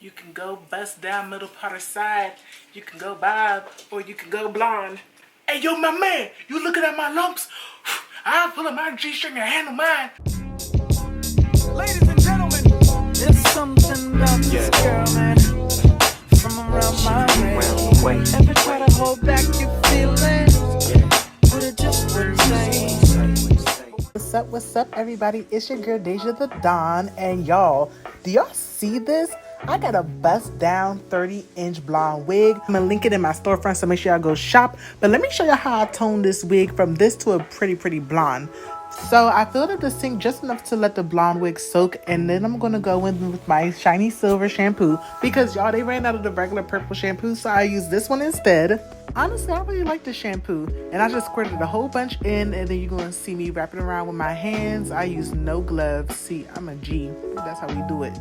You can go bust down middle part or side. You can go bob or you can go blonde. Hey, yo, my man, you looking at my lumps? I'll pull up my G-string and handle mine. Ladies and gentlemen, there's something about this girl, man. From around my way. Ever try to hold back your feelings? But it just wouldn't say. What's up, everybody? It's your girl, Deja the Don. And y'all, do y'all see this? I got a bust down 30-inch blonde wig. I'm gonna link it in my storefront, so make sure y'all go shop. But let me show you how I toned this wig from this to a pretty blonde. So I filled up the sink just enough to let the blonde wig soak, and then I'm gonna go in with my shiny silver shampoo because y'all, they ran out of the regular purple shampoo, so I used this one instead. Honestly, I really like the shampoo, and I just squirted a whole bunch in, and then you're gonna see me wrap it around with my hands. I use no gloves. See, I'm a G. That's how we do it.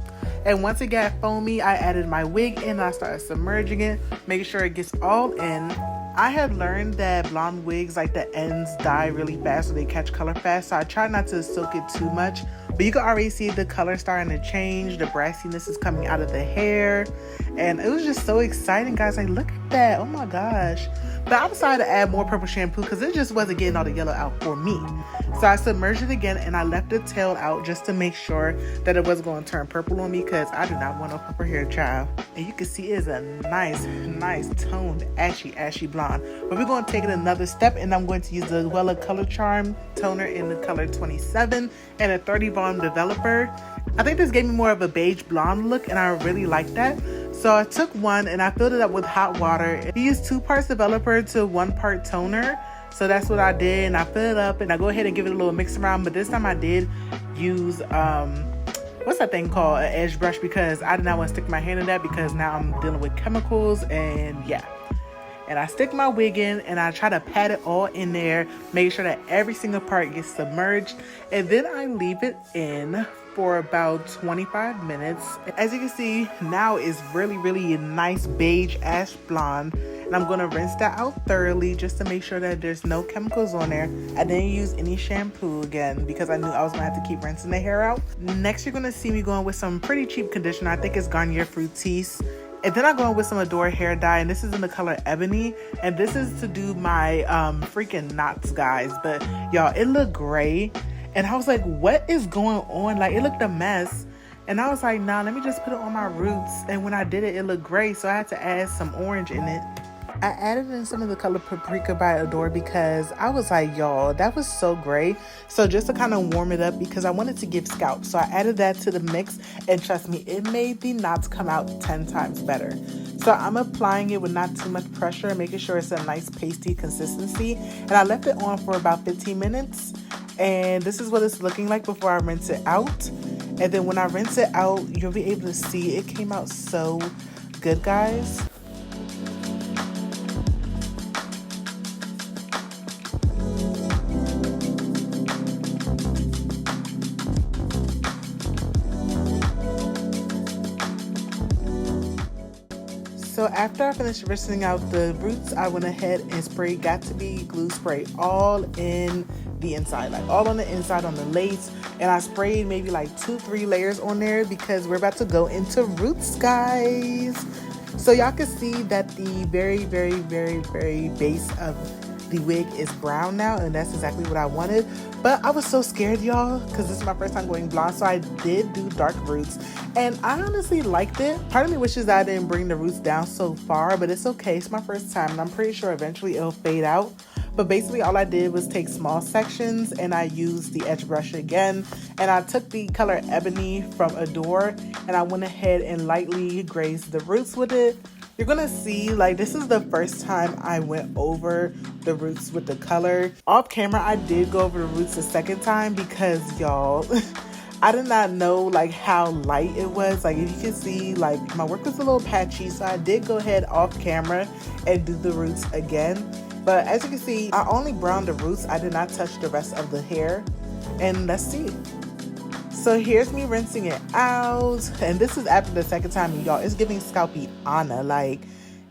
And once it got foamy, I added my wig in and I started submerging it, making sure it gets all in. I had learned that blonde wigs, like the ends dye really fast, so they catch color fast, so I try not to soak it too much. But you can already see the color starting to change, the brassiness is coming out of the hair, and it was just so exciting, guys. Like, look at that, oh my gosh. But I decided to add more purple shampoo because it just wasn't getting all the yellow out for me. So I submerged it again and I left the tail out just to make sure that it wasn't going to turn purple on me, because I do not want no purple hair, child. And you can see it's a nice toned ashy blonde. But we're going to take it another step, and I'm going to use the Wella Color Charm toner in the color 27 and a 30 volume developer. I think this gave me more of a beige blonde look, and I really like that. So I took one and I filled it up with hot water. You use 2 parts developer to 1 part toner. So that's what I did, and I filled it up and I go ahead and give it a little mix around. But this time I did use what's that thing called, an edge brush, because I did not want to stick my hand in that, because now I'm dealing with chemicals. And yeah, and I stick my wig in and I try to pat it all in there, make sure that every single part gets submerged, and then I leave it in for about 25 minutes. As you can see, now it's really a nice beige ash blonde, and I'm gonna rinse that out thoroughly just to make sure that there's no chemicals on there. I didn't use any shampoo again because I knew I was gonna have to keep rinsing the hair out. Next, you're gonna see me going with some pretty cheap conditioner. I think it's Garnier Fructis. And then I go in with some Adore hair dye, and this is in the color Ebony, and this is to do my freaking knots, guys. But y'all, it looked gray, and I was like, what is going on? Like, it looked a mess, and I was like, nah, let me just put it on my roots. And when I did it, it looked gray, so I had to add some orange in it. I added in some of the color Paprika by Adore because I was like, y'all, that was so gray. So just to kind of warm it up, because I wanted to give scalp, so I added that to the mix, and trust me, it made the knots come out 10 times better. So I'm applying it with not too much pressure and making sure it's a nice pasty consistency, and I left it on for about 15 minutes, and this is what it's looking like before I rinse it out. And then when I rinse it out, you'll be able to see it came out so good, guys. So after I finished rinsing out the roots, I went ahead and sprayed Got To Be glue spray all in the inside, like all on the inside on the lace. And I sprayed maybe like 2-3 layers on there because we're about to go into roots, guys. So y'all can see that the very base of the wig is brown now, and that's exactly what I wanted. But I was so scared, y'all, because this is my first time going blonde, so I did do dark roots, and I honestly liked it. Part of me wishes I didn't bring the roots down so far, but it's okay. It's my first time, and I'm pretty sure eventually it'll fade out. But basically all I did was take small sections, and I used the edge brush again, and I took the color Ebony from Adore, and I went ahead and lightly grazed the roots with it. You're gonna see, like, this is the first time I went over the roots with the color. Off camera, I did go over the roots a second time because, y'all, I did not know, like, how light it was. Like, if you can see, like, my work was a little patchy, so I did go ahead off camera and do the roots again. But as you can see, I only browned the roots. I did not touch the rest of the hair. And let's see. So here's me rinsing it out, and this is after the second time, and y'all, it's giving scalpy Anna. Like,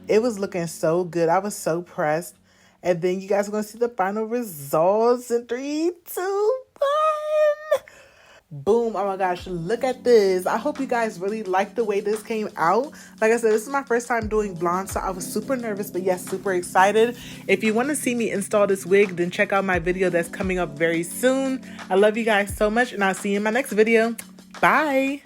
it was looking so good. I was so pressed. And then you guys are gonna see the final results in 3, 2, 1. Boom. Oh my gosh, look at this. I hope you guys really like the way this came out. Like I said, this is my first time doing blonde, so I was super nervous, but yes, super excited. If you want to see me install this wig, then check out my video that's coming up very soon. I love you guys so much, and I'll see you in my next video. Bye.